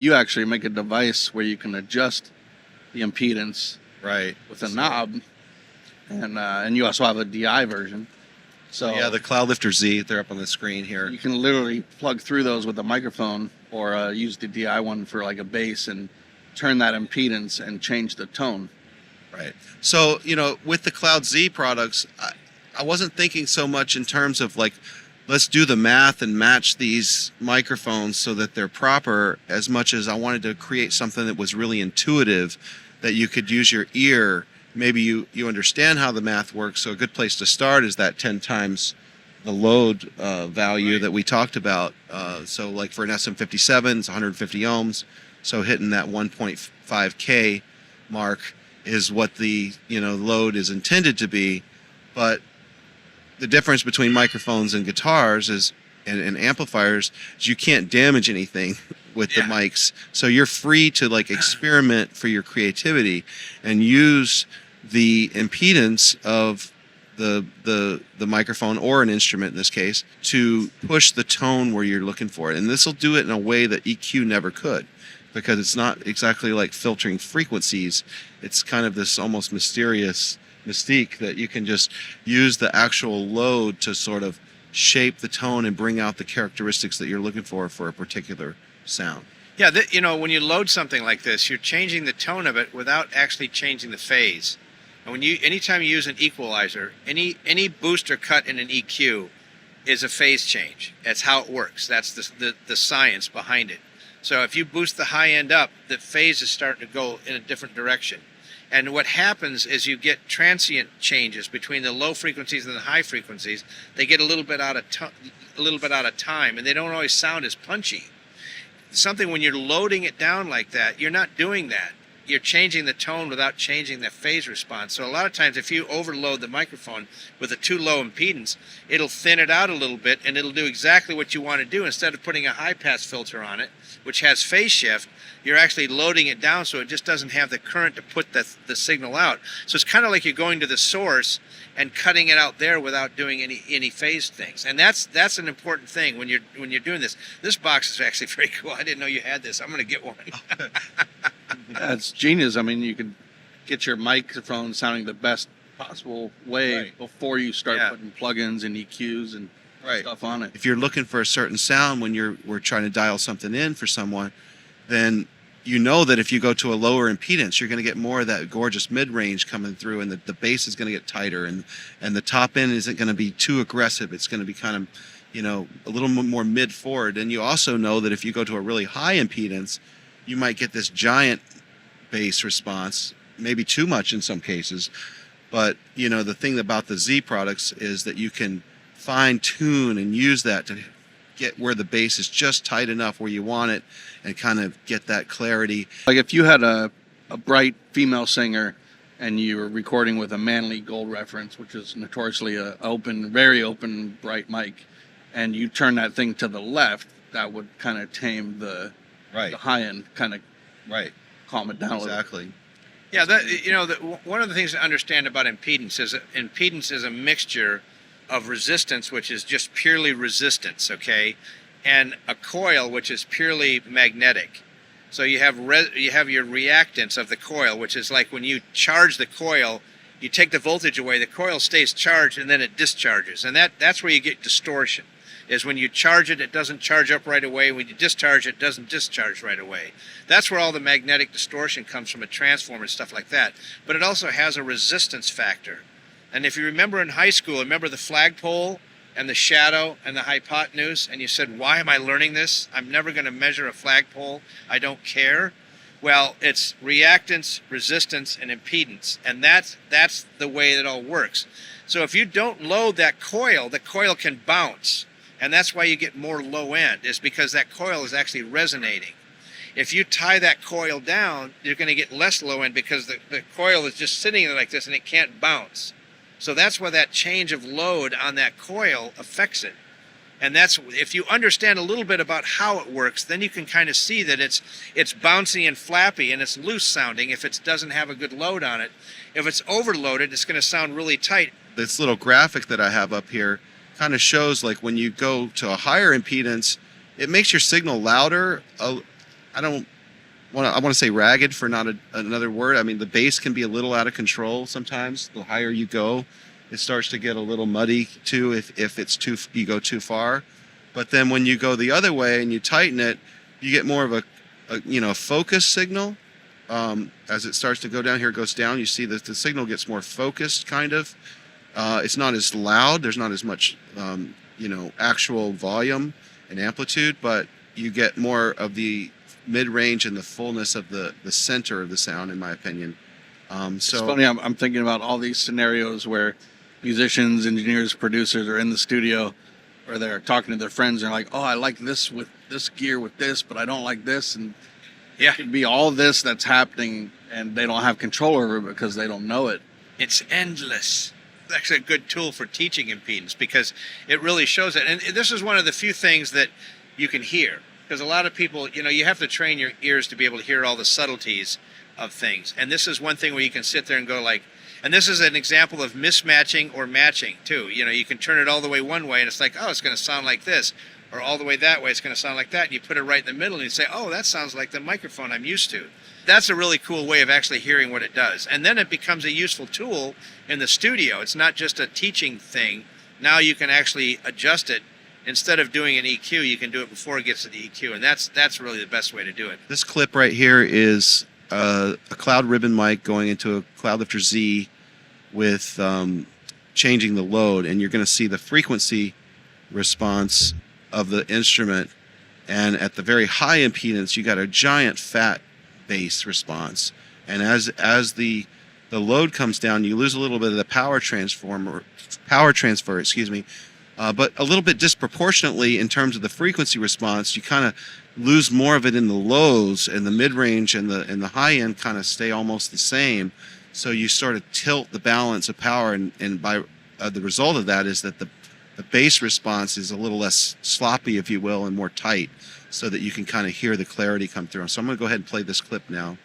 You actually make a device where you can adjust the impedance Right. with a knob, and you also have a DI version. So yeah, the Cloudlifter Z, they're up on the screen here. you can literally plug through those with a microphone, or use the DI one for like a bass and turn that impedance and change the tone. Right. So, with the Cloud Z products, I wasn't thinking so much in terms of like, let's do the math and match these microphones so that they're proper, as much as I wanted to create something that was really intuitive, that you could use your ear. Maybe you understand how the math works. So a good place to start is that 10 times the load value that we talked about. So like for an SM57, it's 150 ohms. So hitting that 1.5K mark is what the load is intended to be. But the difference between microphones and guitars and amplifiers is you can't damage anything with the mics. So you're free to like experiment for your creativity and use the impedance of the microphone or an instrument in this case to push the tone where you're looking for it. And this will do it in a way that EQ never could, because it's not exactly like filtering frequencies. It's kind of this almost mysterious mystique that you can just use the actual load to sort of shape the tone and bring out the characteristics that you're looking for a particular sound. Yeah, when you load something like this, you're changing the tone of it without actually changing the phase. And anytime you use an equalizer, any boost or cut in an EQ is a phase change. That's how it works. That's the science behind it. So if you boost the high end up, the phase is starting to go in a different direction. And what happens is you get transient changes between the low frequencies and the high frequencies. They get a little bit out of time, and they don't always sound as punchy. Something when you're loading it down like that, you're not doing that. You're changing the tone without changing the phase response. So a lot of times if you overload the microphone with a too low impedance, it'll thin it out a little bit, and it'll do exactly what you want to do. Instead of putting a high pass filter on it, which has phase shift, you're actually loading it down so it just doesn't have the current to put the signal out. So it's kind of like you're going to the source and cutting it out there without doing any phase things. And that's an important thing when you're doing this. This box is actually very cool. I didn't know you had this. I'm going to get one. That's genius. I mean, you can get your microphone sounding the best possible way before you start putting plugins and EQs and stuff on it. If you're looking for a certain sound when we're trying to dial something in for someone, then you know that if you go to a lower impedance, you're going to get more of that gorgeous mid-range coming through, and the bass is going to get tighter, and the top end isn't going to be too aggressive. It's going to be kind of, a little more mid-forward. And you also know that if you go to a really high impedance, you might get this giant bass response, maybe too much in some cases. But, the thing about the Z products is that you can fine-tune and use that to get where the bass is just tight enough where you want it and kind of get that clarity. Like if you had a bright female singer and you were recording with a Manley Gold Reference, which is notoriously a very open, bright mic, and you turn that thing to the left, that would kind of tame the high end, kind of calm it down a little. Exactly. Yeah, one of the things to understand about impedance is a mixture of resistance, which is just purely resistance, okay, and a coil, which is purely magnetic. So you have your reactance of the coil, which is like when you charge the coil, you take the voltage away, the coil stays charged, and then it discharges, and that's where you get distortion. Is when you charge it, it doesn't charge up right away. When you discharge it, it doesn't discharge right away. That's where all the magnetic distortion comes from, a transformer and stuff like that. But it also has a resistance factor. And if you remember in high school, remember the flagpole and the shadow and the hypotenuse, and you said, why am I learning this? I'm never going to measure a flagpole. I don't care. Well, it's reactance, resistance, and impedance, and that's the way it all works. So if you don't load that coil, the coil can bounce, and that's why you get more low end, is because that coil is actually resonating. If you tie that coil down, you're going to get less low end because the coil is just sitting there like this and it can't bounce. So that's why that change of load on that coil affects it. And that's, if you understand a little bit about how it works, then you can kind of see that it's bouncy and flappy and it's loose sounding if it doesn't have a good load on it. If it's overloaded, it's going to sound really tight. This little graphic that I have up here kind of shows like when you go to a higher impedance, it makes your signal louder I want to say ragged for not another word. I mean, the bass can be a little out of control sometimes. The higher you go, it starts to get a little muddy too if you go too far. But then when you go the other way and you tighten it, you get more of a focus signal. As it starts to go down, here it goes down. You see that the signal gets more focused, kind of. It's not as loud. There's not as much, actual volume and amplitude, but you get more of the mid-range and the fullness of the center of the sound, in my opinion. It's funny. I'm thinking about all these scenarios where musicians, engineers, producers are in the studio, or they're talking to their friends. And they're like, "Oh, I like this with this gear with this, but I don't like this." And Yeah. it could be all this that's happening, and they don't have control over it because they don't know it. It's endless. It's actually a good tool for teaching impedance because it really shows it. And this is one of the few things that you can hear. Because a lot of people, you have to train your ears to be able to hear all the subtleties of things. And this is one thing where you can sit there and go like, and this is an example of mismatching or matching too. You can turn it all the way one way and it's like, oh, it's going to sound like this. Or all the way that way, it's going to sound like that. And you put it right in the middle and you say, oh, that sounds like the microphone I'm used to. That's a really cool way of actually hearing what it does. And then it becomes a useful tool in the studio. It's not just a teaching thing. Now you can actually adjust it. Instead of doing an EQ, you can do it before it gets to the EQ. And that's really the best way to do it. This clip right here is a Cloud ribbon mic going into a Cloudlifter Z with changing the load. And you're going to see the frequency response of the instrument. And at the very high impedance, you got a giant fat bass response. And as the load comes down, you lose a little bit of the power transfer, but a little bit disproportionately in terms of the frequency response. You kind of lose more of it in the lows, and the mid-range and the high end kind of stay almost the same. So you sort of tilt the balance of power, and by the result of that is that the bass response is a little less sloppy, if you will, and more tight, so that you can kind of hear the clarity come through. So I'm going to go ahead and play this clip now.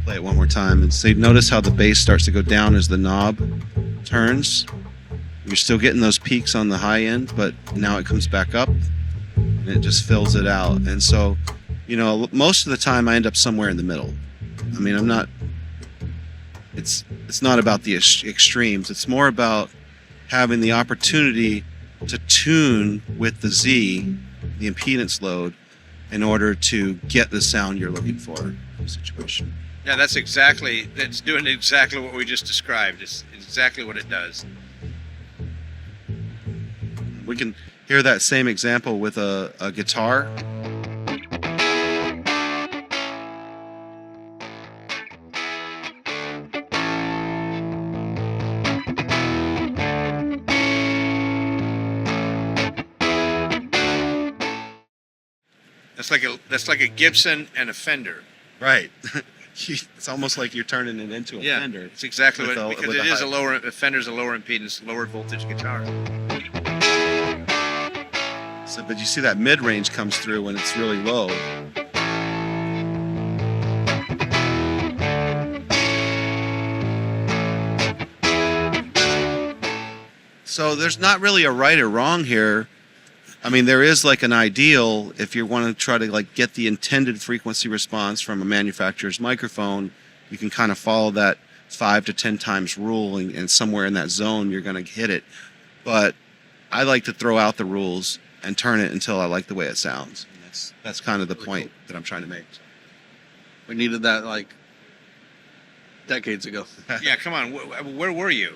Play it one more time and say, notice how the bass starts to go down as the knob turns. You're still getting those peaks on the high end, but now it comes back up and it just fills it out. And so, most of the time I end up somewhere in the middle. I mean, it's not about the extremes. It's more about having the opportunity to tune with the Z, the impedance load, in order to get the sound you're looking for in the situation. Yeah, that's doing exactly what we just described. It's exactly what it does. We can hear that same example with a guitar. That's like a Gibson and a Fender. Right. It's almost like you're turning it into a Fender. It's exactly because it is a Fender's a lower impedance, lower voltage guitar. So, but you see that mid-range comes through when it's really low. So there's not really a right or wrong here. I mean, there is like an ideal if you want to try to get the intended frequency response from a manufacturer's microphone. You can kind of follow that 5 to 10 times rule, and somewhere in that zone you're going to hit it. But I like to throw out the rules and turn it until I like the way it sounds. And that's kind of the point that I'm trying to make. We needed that decades ago. Yeah, come on. Where were you?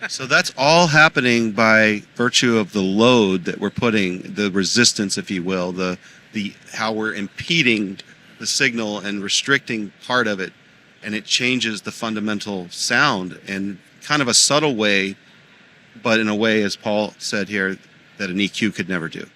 So that's all happening by virtue of the load that we're putting, the resistance, if you will, the how we're impeding the signal and restricting part of it, and it changes the fundamental sound in kind of a subtle way, but in a way, as Paul said here, that an EQ could never do.